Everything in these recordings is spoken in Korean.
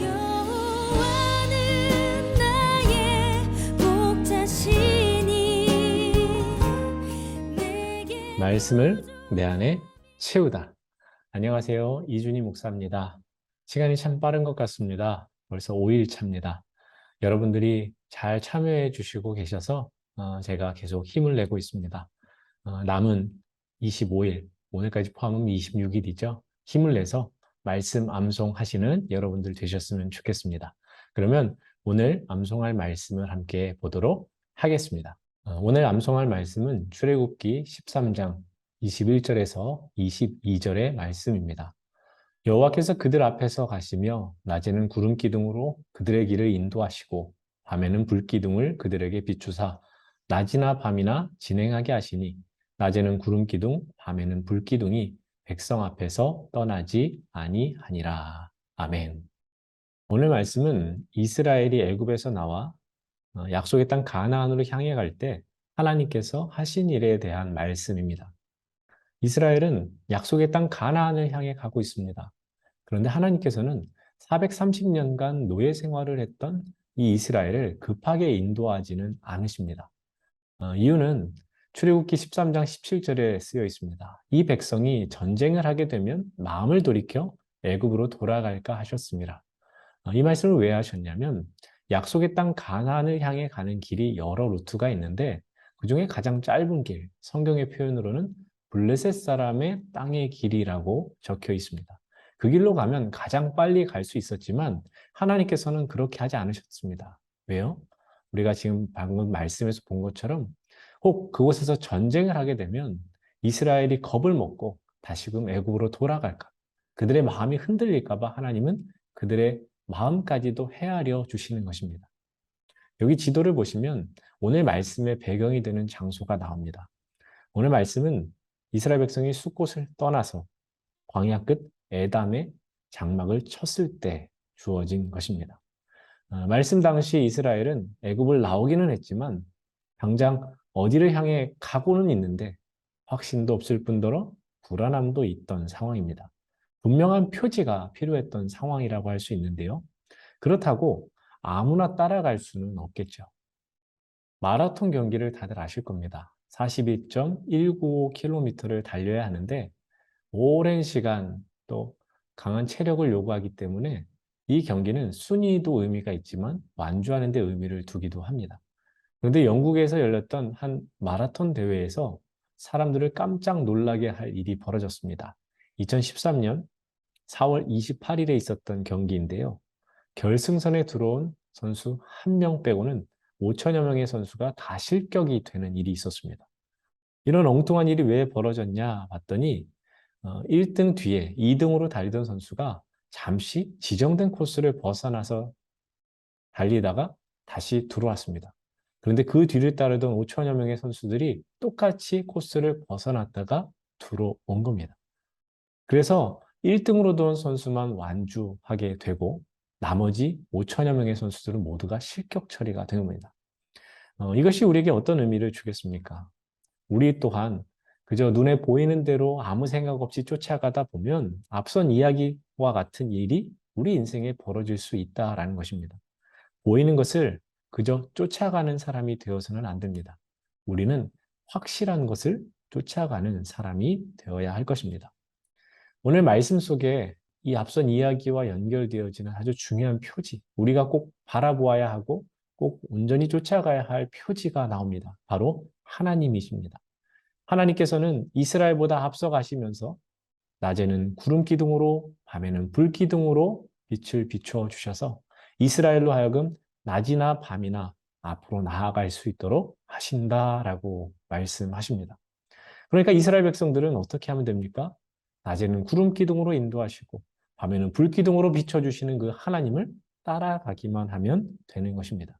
여호와는 나의 목자시니 내게 말씀을 내 안에 채우다. 안녕하세요. 이준희 목사입니다. 시간이 참 빠른 것 같습니다. 벌써 5일 차입니다. 여러분들이 잘 참여해 주시고 계셔서 제가 계속 힘을 내고 있습니다. 남은 25일, 오늘까지 포함하면 26일이죠. 힘을 내서 말씀 암송하시는 여러분들 되셨으면 좋겠습니다. 그러면 오늘 암송할 말씀을 함께 보도록 하겠습니다. 오늘 암송할 말씀은 출애굽기 13장 21절에서 22절의 말씀입니다. 여호와께서 그들 앞에서 가시며 낮에는 구름 기둥으로 그들의 길을 인도하시고 밤에는 불 기둥을 그들에게 비추사 낮이나 밤이나 진행하게 하시니 낮에는 구름 기둥 밤에는 불 기둥이 백성 앞에서 떠나지 아니하니라. 아멘. 오늘 말씀은 이스라엘이 애굽에서 나와 약속의 땅 가나안으로 향해 갈 때 하나님께서 하신 일에 대한 말씀입니다. 이스라엘은 약속의 땅 가나안을 향해 가고 있습니다. 그런데 하나님께서는 430년간 노예 생활을 했던 이 이스라엘을 급하게 인도하지는 않으십니다. 이유는 출애굽기 13장 17절에 쓰여 있습니다. 이 백성이 전쟁을 하게 되면 마음을 돌이켜 애굽으로 돌아갈까 하셨습니다. 이 말씀을 왜 하셨냐면 약속의 땅 가나안을 향해 가는 길이 여러 루트가 있는데 그중에 가장 짧은 길, 성경의 표현으로는 블레셋 사람의 땅의 길이라고 적혀 있습니다. 그 길로 가면 가장 빨리 갈 수 있었지만 하나님께서는 그렇게 하지 않으셨습니다. 왜요? 우리가 지금 방금 말씀에서 본 것처럼 혹 그곳에서 전쟁을 하게 되면 이스라엘이 겁을 먹고 다시금 애굽으로 돌아갈까? 그들의 마음이 흔들릴까 봐 하나님은 그들의 마음까지도 헤아려 주시는 것입니다. 여기 지도를 보시면 오늘 말씀의 배경이 되는 장소가 나옵니다. 오늘 말씀은 이스라엘 백성이 숫곳을 떠나서 광야 끝 에담에 장막을 쳤을 때 주어진 것입니다. 말씀 당시 이스라엘은 애굽을 나오기는 했지만 당장 어디를 향해 가고는 있는데 확신도 없을 뿐더러 불안함도 있던 상황입니다. 분명한 표지가 필요했던 상황이라고 할 수 있는데요. 그렇다고 아무나 따라갈 수는 없겠죠. 마라톤 경기를 다들 아실 겁니다. 42.195km를 달려야 하는데 오랜 시간 또 강한 체력을 요구하기 때문에 이 경기는 순위도 의미가 있지만 완주하는 데 의미를 두기도 합니다. 그런데 영국에서 열렸던 한 마라톤 대회에서 사람들을 깜짝 놀라게 할 일이 벌어졌습니다. 2013년 4월 28일에 있었던 경기인데요. 결승선에 들어온 선수 한 명 빼고는 5천여 명의 선수가 다 실격이 되는 일이 있었습니다. 이런 엉뚱한 일이 왜 벌어졌냐 봤더니 1등 뒤에 2등으로 달리던 선수가 잠시 지정된 코스를 벗어나서 달리다가 다시 들어왔습니다. 그런데 그 뒤를 따르던 5천여 명의 선수들이 똑같이 코스를 벗어났다가 들어온 겁니다. 그래서 1등으로 돈 선수만 완주하게 되고 나머지 5천여 명의 선수들은 모두가 실격 처리가 된 겁니다. 이것이 우리에게 어떤 의미를 주겠습니까? 우리 또한 그저 눈에 보이는 대로 아무 생각 없이 쫓아가다 보면 앞선 이야기와 같은 일이 우리 인생에 벌어질 수 있다라는 것입니다. 보이는 것을 그저 쫓아가는 사람이 되어서는 안 됩니다. 우리는 확실한 것을 쫓아가는 사람이 되어야 할 것입니다. 오늘 말씀 속에 이 앞선 이야기와 연결되어지는 아주 중요한 표지, 우리가 꼭 바라보아야 하고 꼭 온전히 쫓아가야 할 표지가 나옵니다. 바로 하나님이십니다. 하나님께서는 이스라엘보다 앞서 가시면서 낮에는 구름 기둥으로 밤에는 불 기둥으로 빛을 비추어 주셔서 이스라엘로 하여금 낮이나 밤이나 앞으로 나아갈 수 있도록 하신다라고 말씀하십니다. 그러니까 이스라엘 백성들은 어떻게 하면 됩니까? 낮에는 구름 기둥으로 인도하시고 밤에는 불 기둥으로 비춰주시는 그 하나님을 따라가기만 하면 되는 것입니다.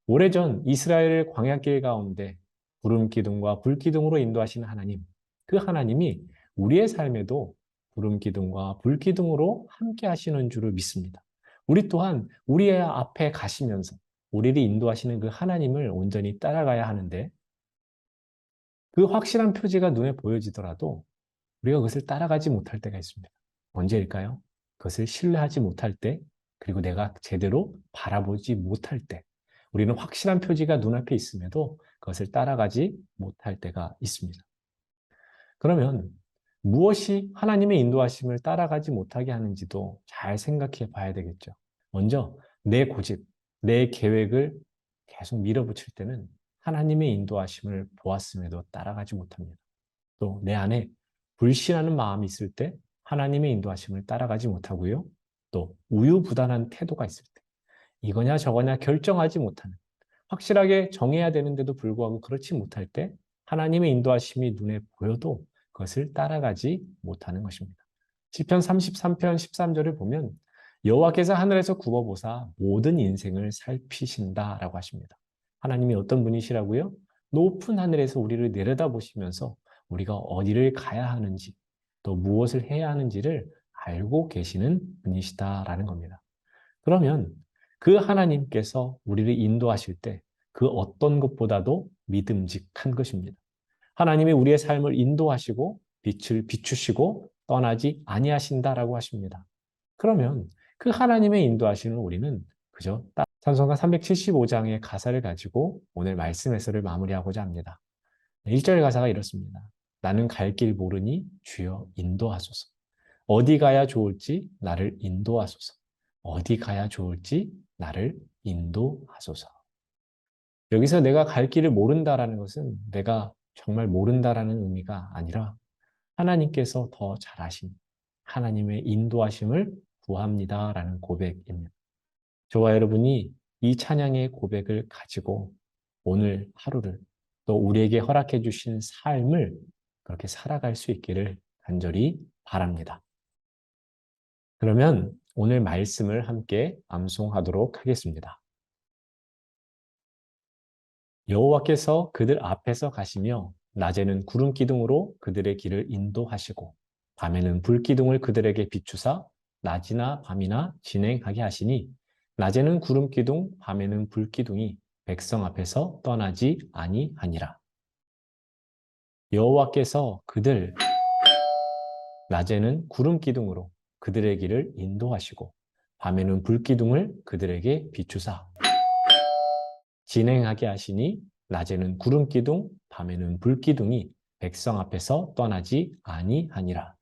오래전 이스라엘 광야길 가운데 구름 기둥과 불 기둥으로 인도하시는 하나님, 그 하나님이 우리의 삶에도 구름 기둥과 불 기둥으로 함께 하시는 줄을 믿습니다. 우리 또한 우리의 앞에 가시면서 우리를 인도하시는 그 하나님을 온전히 따라가야 하는데 그 확실한 표지가 눈에 보여지더라도 우리가 그것을 따라가지 못할 때가 있습니다. 언제일까요? 그것을 신뢰하지 못할 때, 그리고 내가 제대로 바라보지 못할 때, 우리는 확실한 표지가 눈앞에 있음에도 그것을 따라가지 못할 때가 있습니다. 그러면 무엇이 하나님의 인도하심을 따라가지 못하게 하는지도 잘 생각해 봐야 되겠죠. 먼저 내 고집, 내 계획을 계속 밀어붙일 때는 하나님의 인도하심을 보았음에도 따라가지 못합니다. 또 내 안에 불신하는 마음이 있을 때 하나님의 인도하심을 따라가지 못하고요. 또 우유부단한 태도가 있을 때 이거냐 저거냐 결정하지 못하는, 확실하게 정해야 되는데도 불구하고 그렇지 못할 때 하나님의 인도하심이 눈에 보여도 그것을 따라가지 못하는 것입니다. 시편 33편 13절을 보면 여호와께서 하늘에서 굽어보사 모든 인생을 살피신다라고 하십니다. 하나님이 어떤 분이시라고요? 높은 하늘에서 우리를 내려다보시면서 우리가 어디를 가야 하는지 또 무엇을 해야 하는지를 알고 계시는 분이시다라는 겁니다. 그러면 그 하나님께서 우리를 인도하실 때 그 어떤 것보다도 믿음직한 것입니다. 하나님이 우리의 삶을 인도하시고 빛을 비추시고 떠나지 아니하신다라고 하십니다. 그러면 그 하나님의 인도하시는 우리는 그저 찬송가 375장의 가사를 가지고 오늘 말씀 해설을 마무리하고자 합니다. 1절 가사가 이렇습니다. 나는 갈 길 모르니 주여 인도하소서. 어디 가야 좋을지 나를 인도하소서. 어디 가야 좋을지 나를 인도하소서. 여기서 내가 갈 길을 모른다라는 것은 내가 정말 모른다라는 의미가 아니라 하나님께서 더 잘 아신 하나님의 인도하심을 구합니다라는 고백입니다. 저와 여러분이 이 찬양의 고백을 가지고 오늘 하루를 또 우리에게 허락해 주신 삶을 그렇게 살아갈 수 있기를 간절히 바랍니다. 그러면 오늘 말씀을 함께 암송하도록 하겠습니다. 여호와께서 그들 앞에서 가시며 낮에는 구름 기둥으로 그들의 길을 인도하시고 밤에는 불 기둥을 그들에게 비추사 낮이나 밤이나 진행하게 하시니 낮에는 구름 기둥 밤에는 불 기둥이 백성 앞에서 떠나지 아니하니라. 여호와께서 그들 낮에는 구름 기둥으로 그들의 길을 인도하시고 밤에는 불 기둥을 그들에게 비추사 진행하게 하시니 낮에는 구름 기둥, 밤에는 불 기둥이 백성 앞에서 떠나지 아니하니라.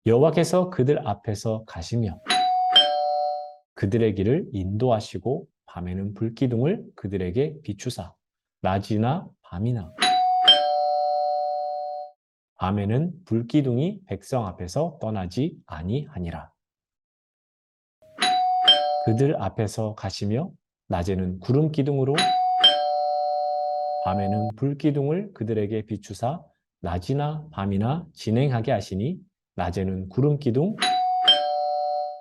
여호와께서 그들 앞에서 가시며 그들의 길을 인도하시고 밤에는 불 기둥을 그들에게 비추사 낮이나 밤이나 밤에는 불 기둥이 백성 앞에서 떠나지 아니하니라. 그들 앞에서 가시며 낮에는 구름 기둥으로 밤에는 불 기둥을 그들에게 비추사 낮이나 밤이나 진행하게 하시니 낮에는 구름 기둥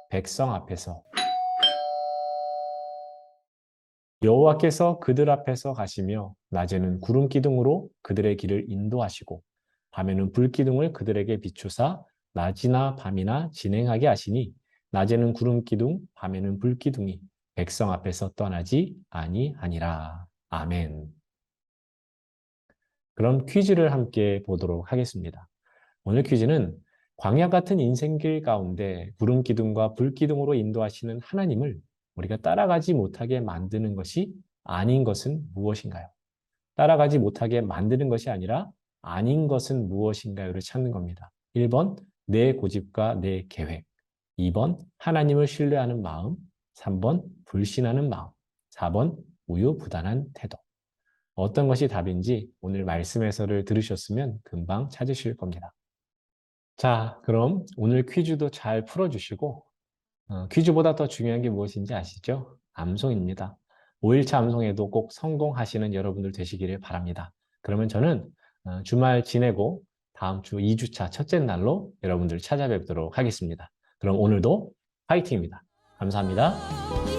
백성 앞에서 여호와께서 그들 앞에서 가시며 낮에는 구름 기둥으로 그들의 길을 인도하시고 밤에는 불 기둥을 그들에게 비추사 낮이나 밤이나 진행하게 하시니 낮에는 구름 기둥 밤에는 불 기둥이 백성 앞에서 떠나지 아니하니라. 아멘. 그럼 퀴즈를 함께 보도록 하겠습니다. 오늘 퀴즈는 광야 같은 인생길 가운데 구름 기둥과 불 기둥으로 인도하시는 하나님을 우리가 따라가지 못하게 만드는 것이 아닌 것은 무엇인가요? 따라가지 못하게 만드는 것이 아니라 아닌 것은 무엇인가요를 찾는 겁니다. 1번 내 고집과 내 계획, 2번 하나님을 신뢰하는 마음, 3번 불신하는 마음, 4번 우유부단한 태도. 어떤 것이 답인지 오늘 말씀 해설을 들으셨으면 금방 찾으실 겁니다. 자, 그럼 오늘 퀴즈도 잘 풀어주시고 퀴즈보다 더 중요한 게 무엇인지 아시죠? 암송입니다. 5일차 암송에도 꼭 성공하시는 여러분들 되시기를 바랍니다. 그러면 저는 주말 지내고 다음 주 2주차 첫째 날로 여러분들 찾아뵙도록 하겠습니다. 그럼 오늘도 파이팅입니다. 감사합니다.